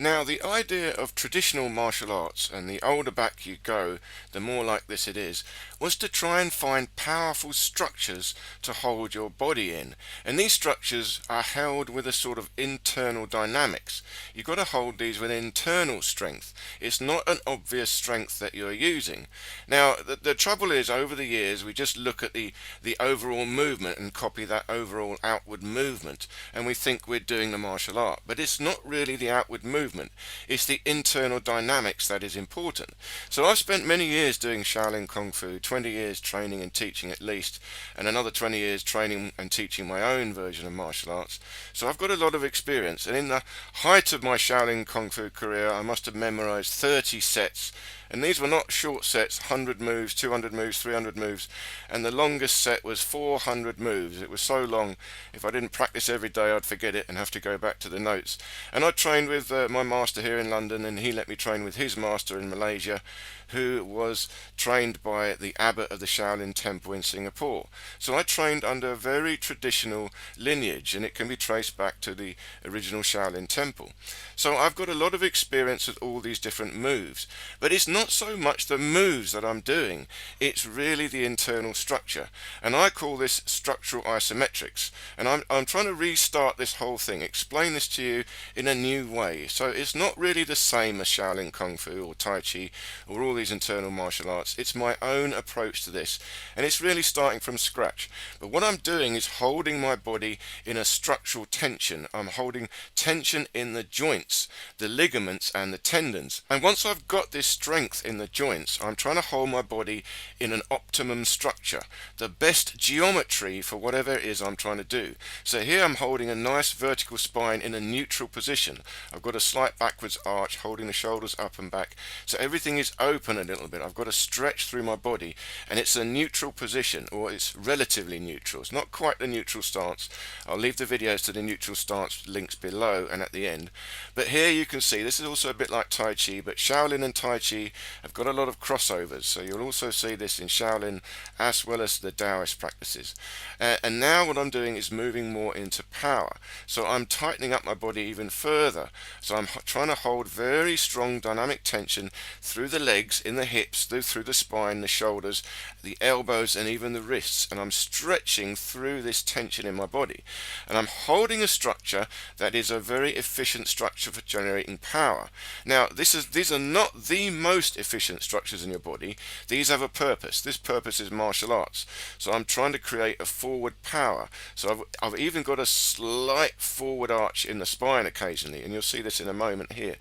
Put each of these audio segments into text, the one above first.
Now, the idea of traditional martial arts, and the older back you go, the more like this it is, was to try and find powerful structures to hold your body in. And these structures are held with a sort of internal dynamics. You've got to hold these with internal strength. It's not an obvious strength that you're using. Now, the trouble is, over the years, we just look at the overall movement and copy that overall outward movement, and we think we're doing the martial art. But it's not really the outward movement. It's the internal dynamics that is important. So I've spent many years doing Shaolin Kung Fu, 20 years training and teaching at least, and another 20 years training and teaching my own version of martial arts. So I've got a lot of experience, and in the height of my Shaolin Kung Fu career, I must have memorized 30 sets. And these were not short sets, 100 moves, 200 moves, 300 moves, and the longest set was 400 moves. It was so long, if I didn't practice every day, I'd forget it and have to go back to the notes. And I trained with my master here in London, and he let me train with his master in Malaysia, who was trained by the abbot of the Shaolin Temple in Singapore. So I trained under a very traditional lineage, and it can be traced back to the original Shaolin Temple. So I've got a lot of experience with all these different moves, but it's not so much the moves that I'm doing, it's really the internal structure. And I call this structural isometrics. And I'm trying to restart this whole thing, explain this to you in a new way. So it's not really the same as Shaolin Kung Fu or Tai Chi or all these internal martial arts. It's my own approach to this, and it's really starting from scratch. But what I'm doing is holding my body in a structural tension. I'm holding tension in the joints, the ligaments and the tendons. And once I've got this strength in the joints, I'm trying to hold my body in an optimum structure, the best geometry for whatever it is I'm trying to do. So here I'm holding a nice vertical spine in a neutral position. I've got a slight backwards arch, holding the shoulders up and back, so everything is open a little bit. I've got to stretch through my body, and it's a neutral position, or it's relatively neutral. It's not quite the neutral stance. I'll leave the videos to the neutral stance links below and at the end. But here you can see this is also a bit like Tai Chi, but Shaolin and Tai Chi have got a lot of crossovers. So you'll also see this in Shaolin as well as the Taoist practices. And now what I'm doing is moving more into power. So I'm tightening up my body even further. So I'm trying to hold very strong dynamic tension through the legs, in the hips, through the spine, the shoulders, the elbows, and even the wrists. And I'm stretching through this tension in my body. And I'm holding a structure that is a very efficient structure for generating power. Now, these are not the most efficient structures in your body. These have a purpose. This purpose is martial arts. So I'm trying to create a forward power. So I've even got a slight forward arch in the spine occasionally, and you'll see this in a moment here.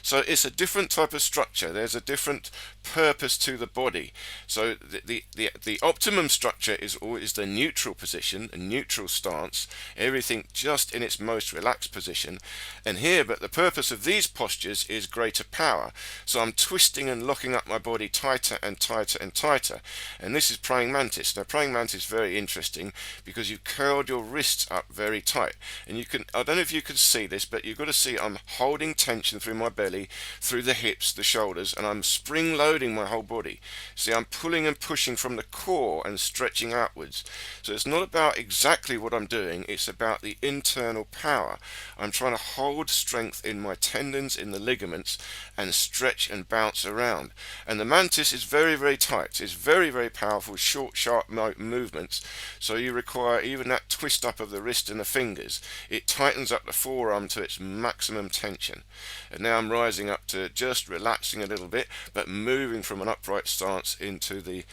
So it's a different type of structure. There's a different purpose to the body. So the optimum structure is always the neutral position, a neutral stance, everything just in its most relaxed position. And here, but the purpose of these postures is greater power. So I'm twisting and locking up my body tighter and tighter and tighter. And this is praying mantis. Now, praying mantis is very interesting because you curled your wrists up very tight. And you can, I don't know if you can see this, but you've got to see I'm holding tension through my belly, through the hips, the shoulders, and I'm spring loading my whole body. See, I'm pulling and pushing from the core and stretching outwards. So it's not about exactly what I'm doing, it's about the internal power. I'm trying to hold strength in my tendons, in the ligaments, and stretch and bounce around. And the mantis is very, very tight. It's very, very powerful, short, sharp movements. So you require even that twist up of the wrist and the fingers. It tightens up the forearm to its maximum tension. And now I'm rising up to just relaxing a little bit, but moving from an upright stance into the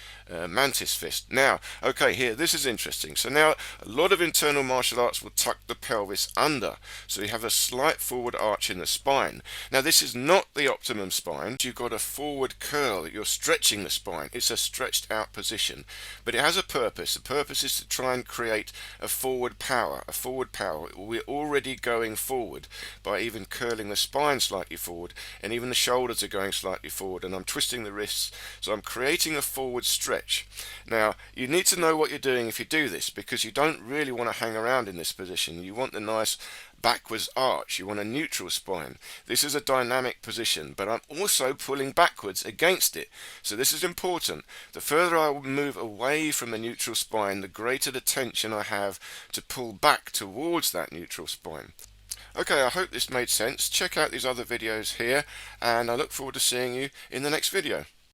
mantis fist. Now, okay, here, this is interesting. So now a lot of internal martial arts will tuck the pelvis under. So you have a slight forward arch in the spine. Now, this is not the optimum spine. You've got a forward curl. You're stretching the spine. It's a stretched out position, but it has a purpose. The purpose is to try and create a forward power. A forward power. We're already going forward by even curling the spine slightly forward, and even the shoulders are going slightly forward, and I'm twisting the wrists. So I'm creating a forward stretch. Now, you need to know what you're doing if you do this, because you don't really want to hang around in this position. You want the nice backwards arch. You want a neutral spine. This is a dynamic position, but I'm also pulling backwards against it. So this is important. The further I move away from the neutral spine, the greater the tension I have to pull back towards that neutral spine. Okay, I hope this made sense. Check out these other videos here, and I look forward to seeing you in the next video.